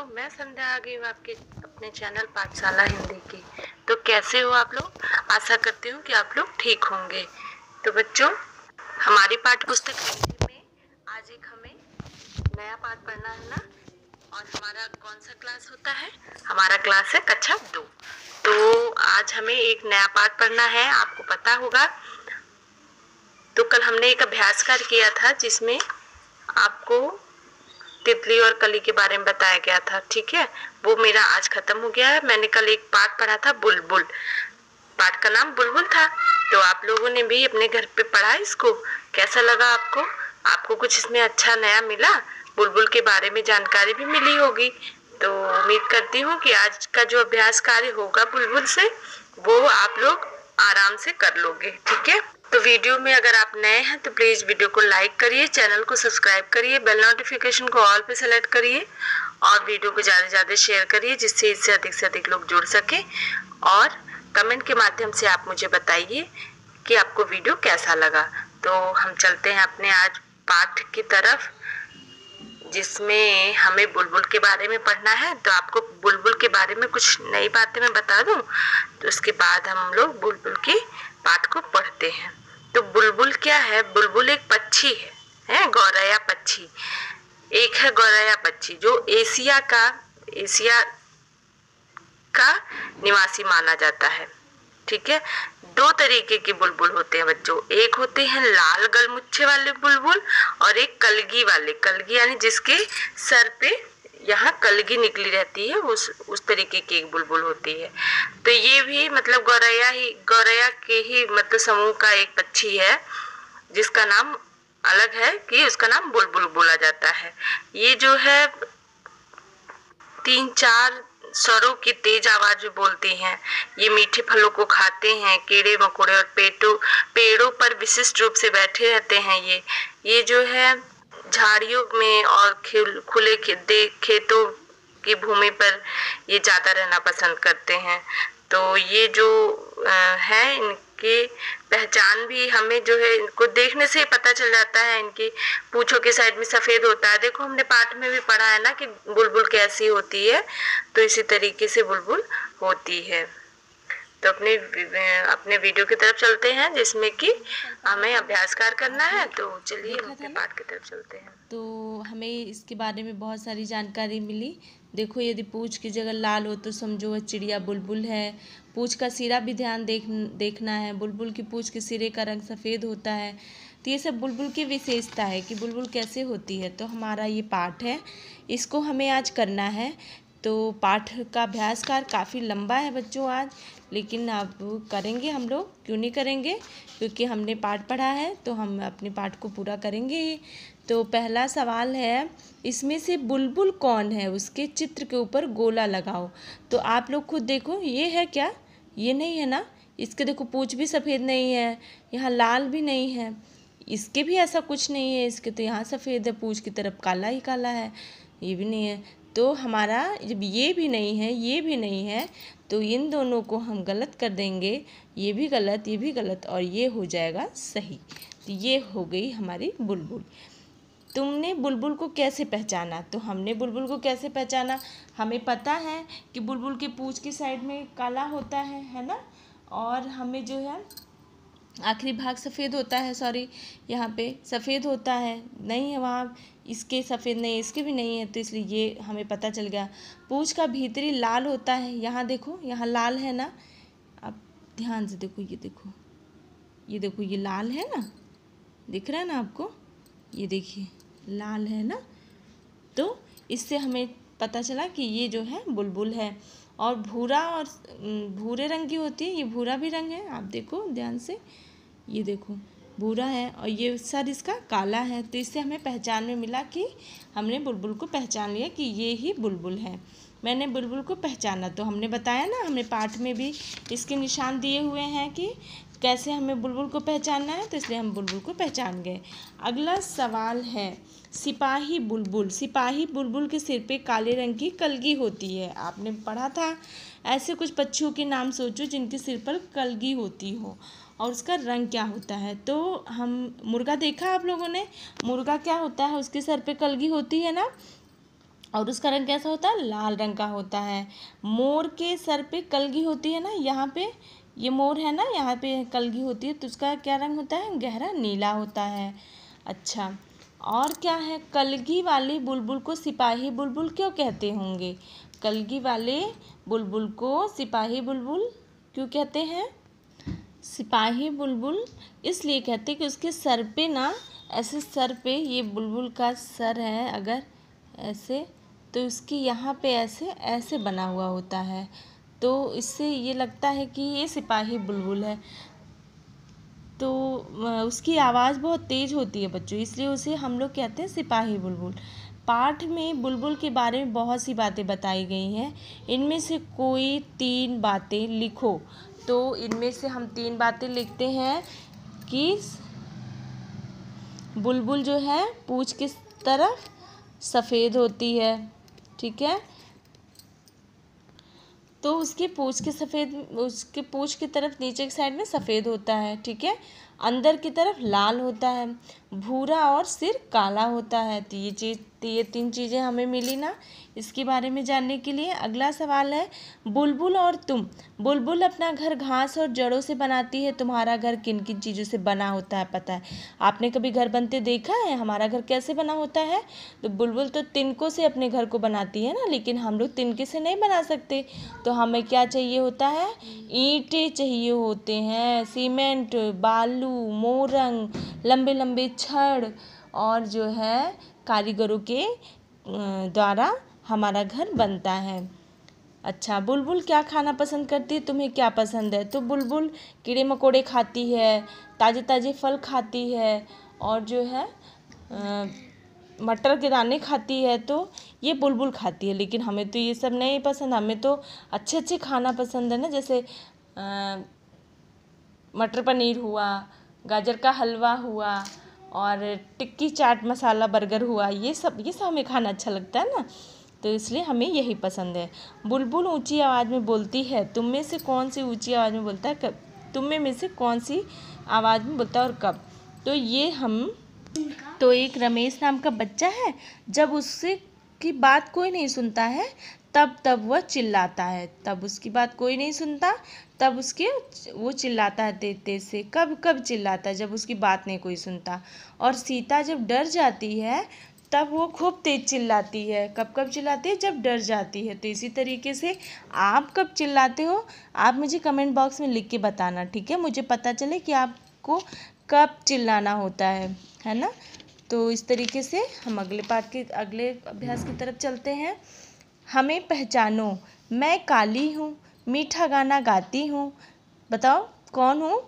मैं संध्या आ गई हूँ आपके अपने चैनल पाठशाला हिंदी की। तो कैसे हो आप लोग? आशा करती हूँ कि आप लोग ठीक होंगे। तो बच्चों, हमारी पाठ्य पुस्तक हिंदी में आज एक हमें नया पाठ पढ़ना है ना। और हमारा कौन सा क्लास होता है? हमारा क्लास है कक्षा 2। तो आज हमें एक नया पाठ पढ़ना है, आपको पता होगा। तो कल हमने एक अभ्यास कार्य किया था जिसमें आपको तितली और कली के बारे में बताया गया था, ठीक है। वो मेरा आज खत्म हो गया है। मैंने कल एक पाठ पढ़ा था, बुलबुल। पाठ का नाम बुलबुल था। तो आप लोगों ने भी अपने घर पे पढ़ा इसको। कैसा लगा आपको? आपको कुछ इसमें अच्छा नया मिला? बुलबुल के बारे में जानकारी भी मिली होगी। तो उम्मीद करती हूँ कि आज का जो अभ्यास कार्य होगा बुलबुल से, वो आप लोग आराम से कर लोगे, ठीक है। तो वीडियो में अगर आप नए हैं तो प्लीज वीडियो को लाइक करिए, चैनल को सब्सक्राइब करिए, बेल नोटिफिकेशन को ऑल पे सेलेक्ट करिए और वीडियो को ज्यादा से ज्यादा शेयर करिए जिससे इससे अधिक लोग जुड़ सके। और कमेंट के माध्यम से आप मुझे बताइए कि आपको वीडियो कैसा लगा। तो हम चलते हैं अपने आज पाठ की तरफ, जिसमें हमें बुलबुल के बारे में पढ़ना है। तो आपको बुलबुल के बारे में कुछ नई बातें मैं बता दूं, तो उसके बाद हम लोग बुलबुल की पाठ को पढ़ते हैं। तो बुलबुल क्या है? बुलबुल एक पक्षी है गौरैया पक्षी। एक है गौरैया पक्षी जो एशिया का निवासी माना जाता है, ठीक है। दो तरीके के बुलबुल होते हैं बच्चों। एक होते हैं लाल गलमुच्छे वाले बुलबुल और एक कलगी वाले। कलगी यानी जिसके सर पे यहाँ कलगी निकली रहती है, उस तरीके की एक बुलबुल होती है। तो ये भी मतलब गौरैया के ही मतलब समूह का एक पक्षी है जिसका नाम अलग है कि उसका नाम बुलबुल बोला जाता है। ये जो है 3-4 स्वरों की तेज आवाज में बोलती हैं। ये मीठे फलों को खाते हैं, कीड़े मकोड़े और पेड़ों पर विशिष्ट रूप से बैठे रहते हैं। ये जो है झाड़ियों में और खुले खेतों की भूमि पर ये ज्यादा रहना पसंद करते हैं। तो ये जो है इनकी पहचान भी हमें जो है इनको देखने से ही पता चल जाता है। इनकी पूंछों के साइड में सफेद होता है। देखो हमने पाठ में भी पढ़ा है ना कि बुलबुल कैसी होती है। तो इसी तरीके से बुलबुल होती है। तो अपने वीडियो की तरफ चलते हैं जिसमें कि हमें अभ्यासकार करना है। तो चलिए हम अपने पाठ की तरफ चलते हैं। तो हमें इसके बारे में बहुत सारी जानकारी मिली। देखो, यदि पूंछ की जगह लाल हो तो समझो वह चिड़िया बुलबुल है। पूंछ का सिरा भी ध्यान देखना है। बुलबुल की पूंछ के सिरे का रंग सफ़ेद होता है। तो ये सब बुलबुल की विशेषता है कि बुलबुल कैसे होती है। तो हमारा ये पाठ है, इसको हमें आज करना है। तो पाठ का अभ्यासकार काफ़ी लंबा है बच्चों आज, लेकिन अब करेंगे हम लोग। क्यों नहीं करेंगे? क्योंकि हमने पाठ पढ़ा है तो हम अपने पाठ को पूरा करेंगे ही। तो पहला सवाल है, इसमें से बुलबुल कौन है? उसके चित्र के ऊपर गोला लगाओ। तो आप लोग खुद देखो, ये है क्या? ये नहीं है ना। इसके देखो पूंछ भी सफ़ेद नहीं है, यहाँ लाल भी नहीं है। इसके भी ऐसा कुछ नहीं है। इसके तो यहाँ सफ़ेद है, पूंछ की तरफ काला ही काला है। ये भी नहीं है। तो हमारा जब ये भी नहीं है, ये भी नहीं है, तो इन दोनों को हम गलत कर देंगे। ये भी गलत, ये भी गलत, और ये हो जाएगा सही। तो ये हो गई हमारी बुलबुल। तुमने बुलबुल को कैसे पहचाना? तो हमने बुलबुल को कैसे पहचाना? हमें पता है कि बुलबुल के पूंछ की साइड में काला होता है ना। और हमें जो है आखिरी भाग सफ़ेद होता है, सॉरी यहाँ पे सफ़ेद होता है, नहीं है वहाँ। इसके सफ़ेद नहीं, इसके भी नहीं है, तो इसलिए ये हमें पता चल गया। पूंछ का भीतरी लाल होता है, यहाँ देखो, यहाँ लाल है ना। अब ध्यान से देखो, ये देखो, ये देखो, ये लाल है ना, दिख रहा है ना आपको? ये देखिए लाल है ना। तो इससे हमें पता चला कि ये जो है बुलबुल है। और भूरे रंग की होती है, ये भूरा भी रंग है, आप देखो ध्यान से, ये देखो भूरा है, और ये सर इसका काला है। तो इससे हमें पहचान में मिला कि हमने बुलबुल को पहचान लिया कि ये ही बुलबुल है। मैंने बुलबुल को पहचाना। तो हमने बताया ना, हमने पाठ में भी इसके निशान दिए हुए हैं कि कैसे हमें बुलबुल को पहचानना है। तो इसलिए हम बुलबुल को पहचान गए। अगला सवाल है, सिपाही बुलबुल। सिपाही बुलबुल के सिर पे काले रंग की कलगी होती है। आपने पढ़ा था। ऐसे कुछ पक्षियों के नाम सोचो जिनके सिर पर कलगी होती हो और उसका रंग क्या होता है। तो हम मुर्गा देखा आप लोगों ने? मुर्गा क्या होता है? उसके सर पे कलगी होती है ना, और उसका रंग कैसा होता है, लाल रंग का होता है। मोर के सर पे कलगी होती है ना, यहाँ पे ये मोर है ना, यहाँ पे कलगी होती है, तो उसका क्या रंग होता है, गहरा नीला होता है। अच्छा, और क्या है, कलगी वाले बुलबुल को सिपाही बुलबुल क्यों कहते होंगे? कलगी वाले बुलबुल को सिपाही बुलबुल क्यों कहते हैं? सिपाही बुलबुल इसलिए कहते हैं कि उसके सर पे ना, ऐसे सर पे, ये बुलबुल का सर है अगर ऐसे, तो इसकी यहाँ पे ऐसे ऐसे बना हुआ होता है, तो इससे ये लगता है कि ये सिपाही बुलबुल है। तो उसकी आवाज़ बहुत तेज़ होती है बच्चों, इसलिए उसे हम लोग कहते हैं सिपाही बुलबुल। पाठ में बुलबुल के बारे में बहुत सी बातें बताई गई हैं, इनमें से कोई 3 बातें लिखो। तो इनमें से हम 3 बातें लिखते हैं कि बुलबुल जो है पूँछ की तरफ सफ़ेद होती है, ठीक है, तो उसके पूँछ की तरफ नीचे की साइड में सफ़ेद होता है, ठीक है, अंदर की तरफ लाल होता है, भूरा और सिर काला होता है। तो ये 3 चीज़ें हमें मिली ना इसके बारे में जानने के लिए। अगला सवाल है, बुलबुल और तुम। बुलबुल अपना घर घास और जड़ों से बनाती है, तुम्हारा घर किन किन चीज़ों से बना होता है पता है? आपने कभी घर बनते देखा है? हमारा घर कैसे बना होता है? तो बुलबुल तो तिनकों से अपने घर को बनाती है ना, लेकिन हम लोग तिनके से नहीं बना सकते, तो हमें क्या चाहिए होता है, ईंटें चाहिए होते हैं, सीमेंट, बालू, मोरंग, लंबे लंबे छड़, और जो है कारीगरों के द्वारा हमारा घर बनता है। अच्छा, बुलबुल क्या खाना पसंद करती है, तुम्हें क्या पसंद है? तो बुलबुल कीड़े मकोड़े खाती है, ताज़े ताज़े फल खाती है, और जो है मटर के दाने खाती है, तो ये बुलबुल खाती है। लेकिन हमें तो ये सब नहीं पसंद, हमें तो अच्छे अच्छे खाना पसंद है ना, जैसे मटर पनीर हुआ, गाजर का हलवा हुआ, और टिक्की चाट मसाला बर्गर हुआ, ये सब हमें खाना अच्छा लगता है ना, तो इसलिए हमें यही पसंद है। बुलबुल ऊंची आवाज़ में बोलती है, तुम में से कौन सी ऊंची आवाज़ में बोलता है, कब? तुम में से कौन सी आवाज़ में बोलता है और कब? तो एक रमेश नाम का बच्चा है, जब उससे की बात कोई नहीं सुनता है तब वह चिल्लाता है, तब उसकी बात कोई नहीं सुनता तब वो चिल्लाता है तेज तेज से। कब चिल्लाता है? जब उसकी बात नहीं कोई सुनता। और सीता जब डर जाती है तब वो खूब तेज चिल्लाती है। कब चिल्लाती है? जब डर जाती है। तो इसी तरीके से आप कब चिल्लाते हो, आप मुझे कमेंट बॉक्स में लिख के बताना, ठीक है, मुझे पता चले कि आपको कब चिल्लाना होता है ना। तो इस तरीके से हम अगले अभ्यास की तरफ चलते हैं। हमें पहचानो, मैं काली हूँ, मीठा गाना गाती हूँ, बताओ कौन हूँ?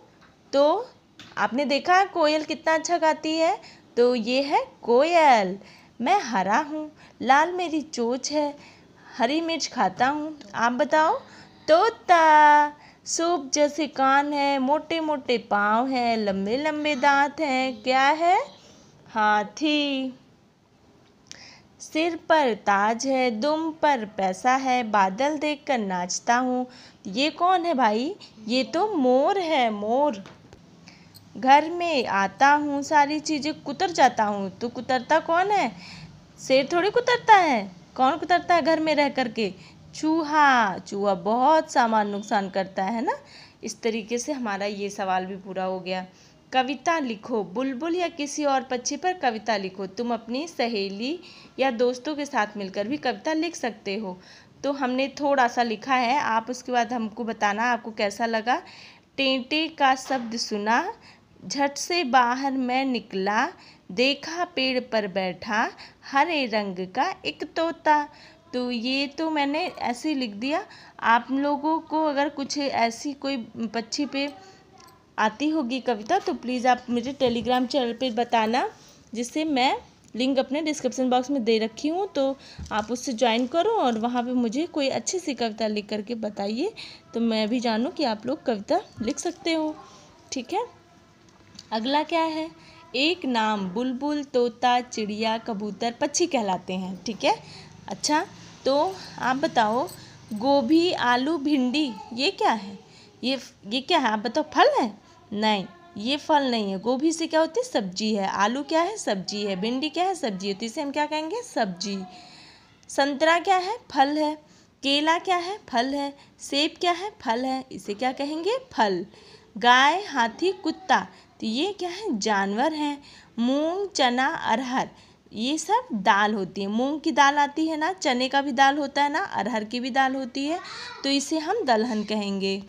तो आपने देखा है कोयल कितना अच्छा गाती है, तो ये है कोयल। मैं हरा हूँ, लाल मेरी चोंच है, हरी मिर्च खाता हूँ, आप बताओ? तोता। सूप जैसे कान है, मोटे मोटे पाँव हैं, लंबे लंबे दांत हैं, क्या है? हाथी। सिर पर ताज है, दुम पर पैसा है, बादल देखकर नाचता हूँ, ये कौन है भाई? ये तो मोर है, मोर। घर में आता हूँ, सारी चीज़ें कुतर जाता हूँ, तो कुतरता कौन है? शेर थोड़ी कुतरता है, कौन कुतरता है घर में रह करके? चूहा बहुत सामान नुकसान करता है ना। इस तरीके से हमारा ये सवाल भी पूरा हो गया। कविता लिखो, बुलबुल या किसी और पक्षी पर कविता लिखो। तुम अपनी सहेली या दोस्तों के साथ मिलकर भी कविता लिख सकते हो। तो हमने थोड़ा सा लिखा है, आप उसके बाद हमको बताना आपको कैसा लगा। टेंटे का शब्द सुना, झट से बाहर मैं निकला, देखा पेड़ पर बैठा हरे रंग का एक तोता। तो ये तो मैंने ऐसे लिख दिया। आप लोगों को अगर कुछ ऐसी कोई पक्षी पे आती होगी कविता तो प्लीज़ आप मुझे टेलीग्राम चैनल पे बताना, जिससे मैं लिंक अपने डिस्क्रिप्शन बॉक्स में दे रखी हूँ, तो आप उससे ज्वाइन करो और वहाँ पे मुझे कोई अच्छी सी कविता लिख करके बताइए, तो मैं भी जानूँ कि आप लोग कविता लिख सकते हो, ठीक है। अगला क्या है? एक नाम, बुलबुल, तोता, चिड़िया, कबूतर पक्षी कहलाते हैं, ठीक है। अच्छा, तो आप बताओ, गोभी, आलू, भिंडी ये क्या है? ये क्या है? आप बताओ, फल है? नहीं, ये फल नहीं है। गोभी से क्या होती है? सब्जी है। आलू क्या है? सब्जी है। भिंडी क्या है? सब्जी है। तो इसे हम क्या कहेंगे? सब्जी। संतरा क्या है? फल है। केला क्या है? फल है। सेब क्या है? फल है। इसे क्या कहेंगे? फल। गाय, हाथी, कुत्ता, तो ये क्या है? जानवर हैं। मूंग, चना, अरहर, ये सब दाल होती है। मूंग की दाल आती है ना, चने का भी दाल होता है ना, अरहर की भी दाल होती है, तो इसे हम दलहन कहेंगे।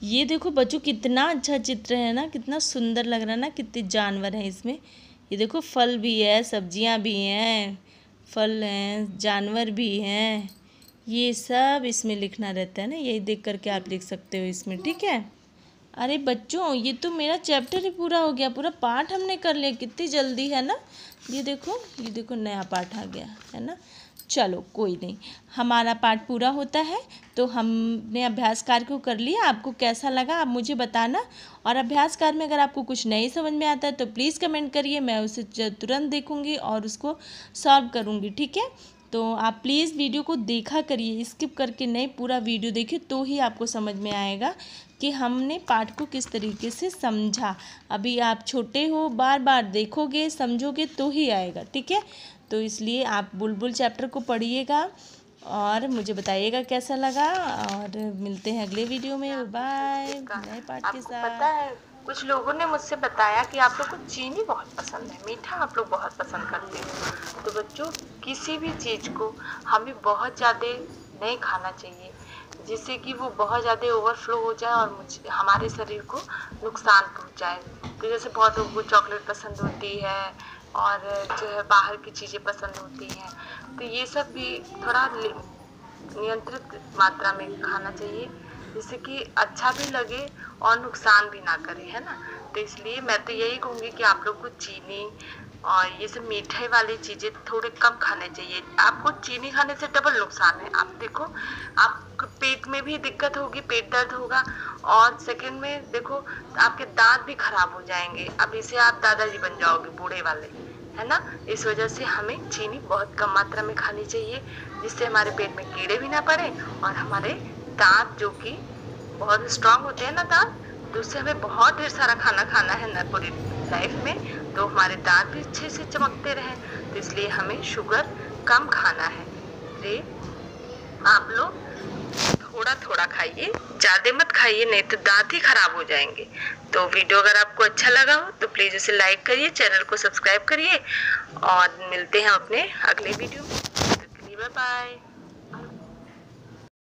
ये देखो बच्चों, कितना अच्छा चित्र है ना, कितना सुंदर लग रहा है ना, कितने जानवर हैं इसमें। ये देखो, फल भी है, सब्जियां भी हैं, फल हैं, जानवर भी हैं, ये सब इसमें लिखना रहता है ना, यही देख करके आप लिख सकते हो इसमें, ठीक है। अरे बच्चों, ये तो मेरा चैप्टर ही पूरा हो गया, पूरा पाठ हमने कर लिया, कितनी जल्दी है ना। ये देखो नया पाठ आ गया है ना। चलो कोई नहीं, हमारा पाठ पूरा होता है, तो हमने अभ्यास कार्य को कर लिया। आपको कैसा लगा आप मुझे बताना, और अभ्यास कार्य में अगर आपको कुछ नहीं समझ में आता है तो प्लीज़ कमेंट करिए, मैं उसे तुरंत देखूंगी और उसको सॉल्व करूंगी, ठीक है। तो आप प्लीज़ वीडियो को देखा करिए, स्किप करके नहीं, पूरा वीडियो देखिए, तो ही आपको समझ में आएगा कि हमने पाठ को किस तरीके से समझा। अभी आप छोटे हो, बार बार देखोगे, समझोगे तो ही आएगा, ठीक है। तो इसलिए आप बुलबुल चैप्टर को पढ़िएगा और मुझे बताइएगा कैसा लगा, और मिलते हैं अगले वीडियो में। बाय, नए पाठ के आपको साथ। पता है, कुछ लोगों ने मुझसे बताया कि आप लोग को चीनी बहुत पसंद है, मीठा आप लोग बहुत पसंद करते हो। तो बच्चों, किसी भी चीज़ को हमें बहुत ज़्यादा नहीं खाना चाहिए, जिससे कि वो बहुत ज़्यादा ओवरफ्लो हो जाए और हमारे शरीर को नुकसान पहुंचाए। तो जैसे बहुत लोगों को चॉकलेट पसंद होती है और जो है बाहर की चीज़ें पसंद होती हैं, तो ये सब भी थोड़ा नियंत्रित मात्रा में खाना चाहिए, जिससे कि अच्छा भी लगे और नुकसान भी ना करे, है ना। तो इसलिए मैं तो यही कहूँगी कि आप लोग को चीनी और ये सब मीठे वाली चीज़ें थोड़े कम खाने चाहिए। आपको चीनी खाने से डबल नुकसान है। आप देखो, आपको पेट में भी दिक्कत होगी, पेट दर्द होगा, और सेकंड में देखो आपके दांत भी खराब हो जाएंगे। अब इसे आप दादाजी बन जाओगे, बूढ़े वाले, है ना। इस वजह से हमें चीनी बहुत कम मात्रा में खानी चाहिए, जिससे हमारे पेट में कीड़े भी ना पड़े और हमारे दांत, जो कि बहुत स्ट्रांग होते हैं ना दांत, तो उससे हमें बहुत ढेर सारा खाना खाना है ना पूरी लाइफ में, तो हमारे दांत भी अच्छे से चमकते रहें। तो इसलिए हमें शुगर कम खाना है। तो आप लोग थोड़ा थोड़ा खाइए, ज़्यादा मत खाइए, नहीं तो दांत ही खराब हो जाएंगे। तो वीडियो अगर आपको अच्छा लगा हो तो प्लीज़ उसे लाइक करिए, चैनल को सब्सक्राइब करिए, और मिलते हैं अपने अगले वीडियो में। Bye bye.